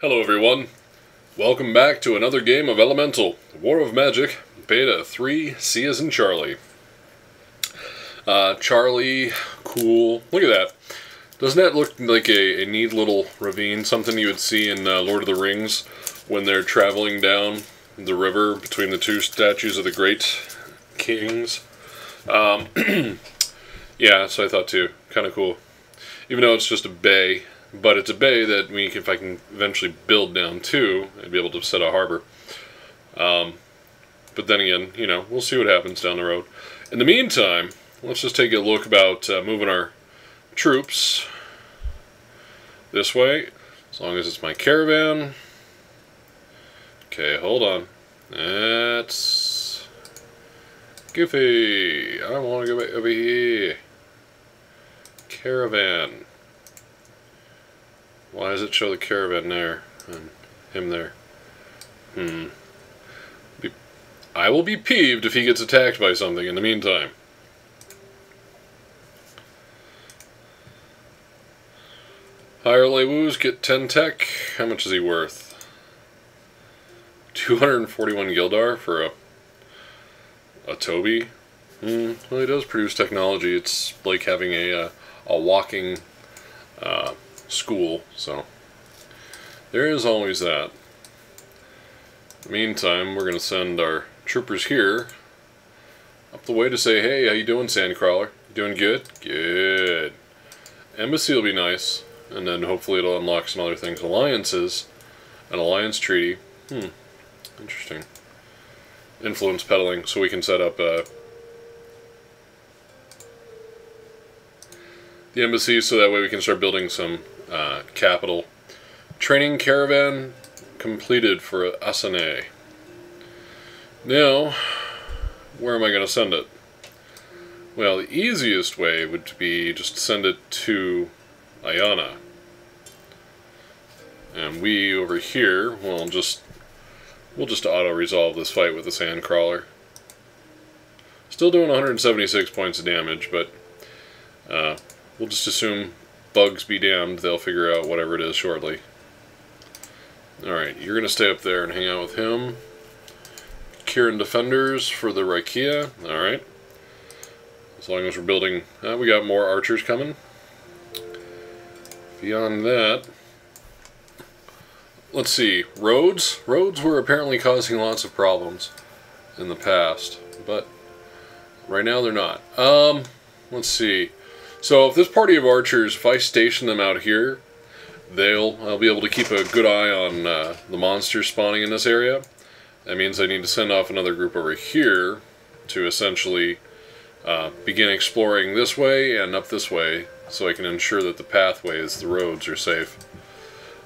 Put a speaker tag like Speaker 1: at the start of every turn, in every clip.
Speaker 1: Hello everyone, welcome back to another game of Elemental, War of Magic, Beta 3, C as in Charlie. Charlie, cool, look at that. Doesn't that look like a neat little ravine, something you would see in Lord of the Rings when they're traveling down the river between the two statues of the great kings? Yeah, so I thought too, kind of cool. Even though it's just a bay. But it's a bay that if I can eventually build down to, I'd be able to set a harbor. But then again, you know, we'll see what happens down the road. In the meantime, let's just take a look about moving our troops this way, as long as it's my caravan. Okay, hold on. That's goofy. I want to go over here. Caravan. Why does it show the caravan there and him there? I will be peeved if he gets attacked by something in the meantime. Hire Lewus, get 10 tech. How much is he worth? 241 Gildar for a Toby? Well, he does produce technology. It's like having a walking school, so there is always that. In the meantime, we're going to send our troopers here up the way to say, hey, how you doing, Sandcrawler? You doing good? Good. Embassy will be nice, and then hopefully it'll unlock some other things. Alliances, an alliance treaty. Interesting. Influence peddling, so we can set up the embassy, so that way we can start building some capital. Training caravan completed for Asane. Now, where am I going to send it? Well, the easiest way would be just to send it to Ayana. And we over here we'll just auto-resolve this fight with the Sandcrawler. Still doing 176 points of damage, but we'll just assume bugs be damned, they'll figure out whatever it is shortly. Alright, you're going to stay up there and hang out with him. Kyran defenders for the Raikia. Alright. As long as we're building... we got more archers coming. Beyond that... Let's see. Roads? Roads were apparently causing lots of problems in the past, but right now they're not. Let's see. So if this party of archers, if I station them out here, I'll be able to keep a good eye on the monsters spawning in this area. That means I need to send off another group over here to essentially begin exploring this way and up this way, so I can ensure that the pathways, the roads, are safe.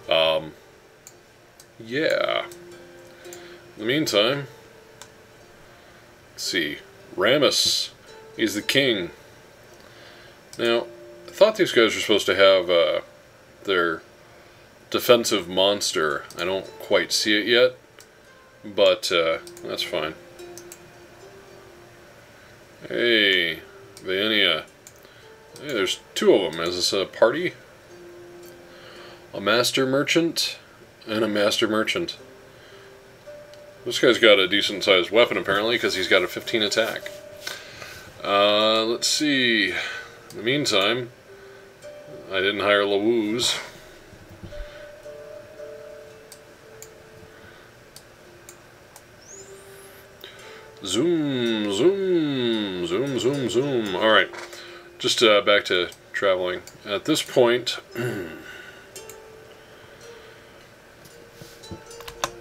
Speaker 1: Yeah. In the meantime, let's see. Ramus, he's the king. Now, I thought these guys were supposed to have their defensive monster. I don't quite see it yet, but that's fine. Hey, Vania. Hey, there's two of them. Is this a party? A master merchant and a master merchant. This guy's got a decent sized weapon apparently, because he's got a 15 attack. Let's see. In the meantime, I didn't hire Lewus. Zoom, zoom, zoom, zoom, zoom. Alright, just back to traveling. At this point,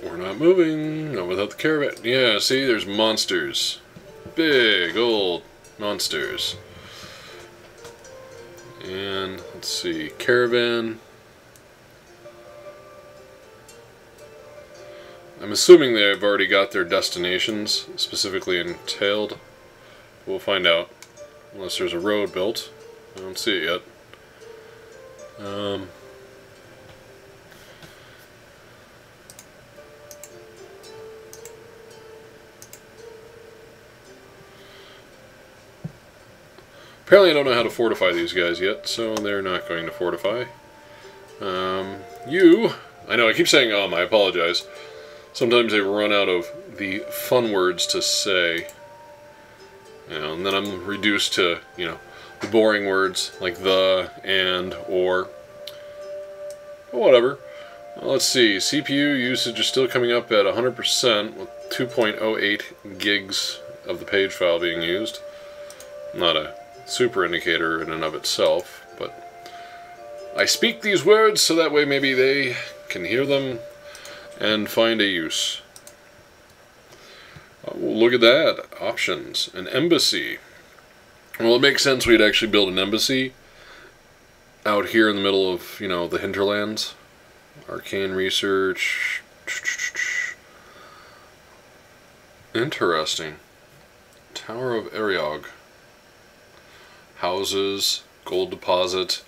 Speaker 1: we're not moving, not without the caravan. Yeah, see, there's monsters. Big old monsters. And let's see, caravan. I'm assuming they've already got their destinations specifically entailed. We'll find out. Unless there's a road built. I don't see it yet. Apparently I don't know how to fortify these guys yet, so they're not going to fortify. I know I keep saying I apologize. Sometimes I run out of the fun words to say. You know, and then I'm reduced to, you know, the boring words like the, and, or. But whatever. Let's see. CPU usage is still coming up at 100% with 2.08 gigs of the page file being used. Not a super indicator in and of itself, but I speak these words so that way maybe they can hear them and find a use. Look at that. Options. An embassy. Well, it makes sense we'd actually build an embassy out here in the middle of, you know, the hinterlands. Arcane research. Interesting. Tower of Ariog. Houses. Gold deposit.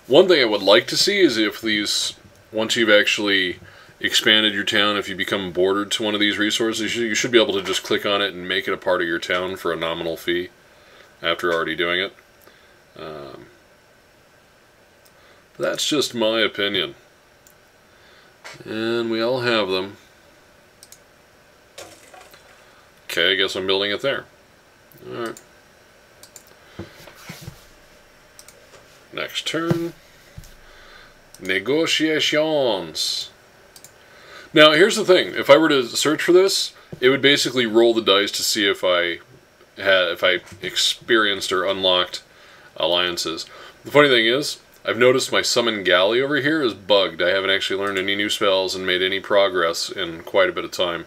Speaker 1: One thing I would like to see is if these, once you've actually expanded your town, if you become bordered to one of these resources, you should be able to just click on it and make it a part of your town for a nominal fee after already doing it. That's just my opinion. And we all have them. Okay, I guess I'm building it there. Alright. Next turn. Negotiations. Now, here's the thing. If I were to search for this, it would basically roll the dice to see if I experienced or unlocked alliances. The funny thing is, I've noticed my summon galley over here is bugged. I haven't actually learned any new spells and made any progress in quite a bit of time.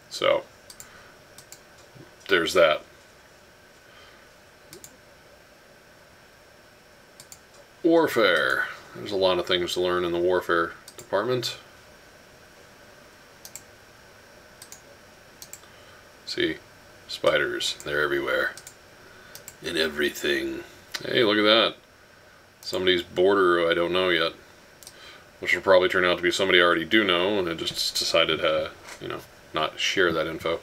Speaker 1: So, there's that. Warfare. There's a lot of things to learn in the warfare department. See, spiders, they're everywhere. In everything. Hey, look at that. Somebody's border I don't know yet. Which will probably turn out to be somebody I already do know, and I just decided to, you know, not share that info.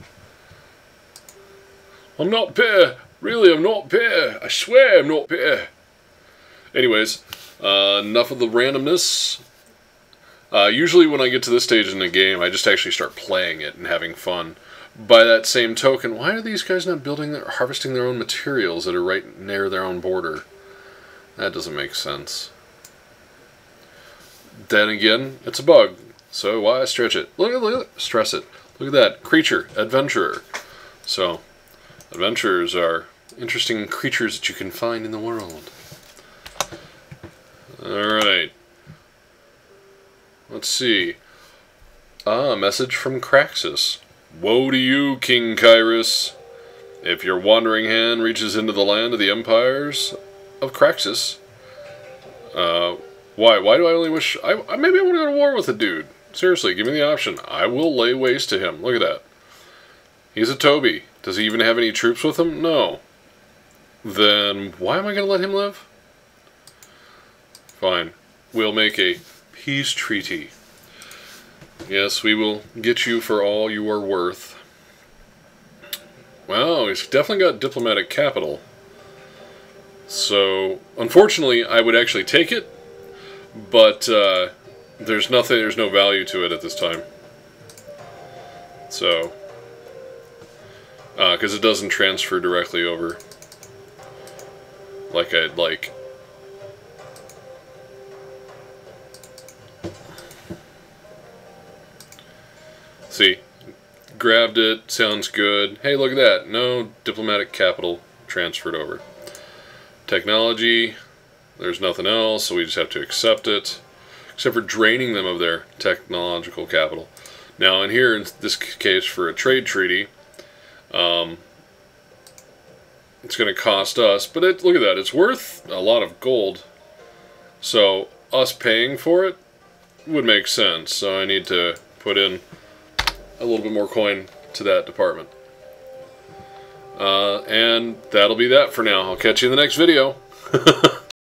Speaker 1: I'm not bitter. Really, I'm not bitter. I swear I'm not bitter. Anyways, enough of the randomness. Usually when I get to this stage in the game, I just actually start playing it and having fun. By that same token, why are these guys not harvesting their own materials that are right near their own border? That doesn't make sense. Then again, it's a bug, so why stretch it? Look, stress it. Look at that. Creature. Adventurer. So, adventurers are interesting creatures that you can find in the world. Alright. Let's see. A message from Craxus. Woe to you, King Kyran. If your wandering hand reaches into the land of the empires of Craxus. Why? Why do I only wish... maybe I want to go to war with a dude. Seriously, give me the option. I will lay waste to him. Look at that. He's a Toby. Does he even have any troops with him? No. Then why am I going to let him live? Fine. We'll make a peace treaty. Yes, we will get you for all you are worth. Wow, he's definitely got diplomatic capital. So, unfortunately, I would actually take it, but there's no value to it at this time. So, because it doesn't transfer directly over like I'd like. See, grabbed it, sounds good. Hey, look at that. No diplomatic capital transferred over. Technology, there's nothing else, so we just have to accept it. Except for draining them of their technological capital. Now, in here, in this case, for a trade treaty, it's going to cost us, but look at that, it's worth a lot of gold. So, us paying for it would make sense. So I need to put in a little bit more coin to that department. And that'll be that for now. I'll catch you in the next video.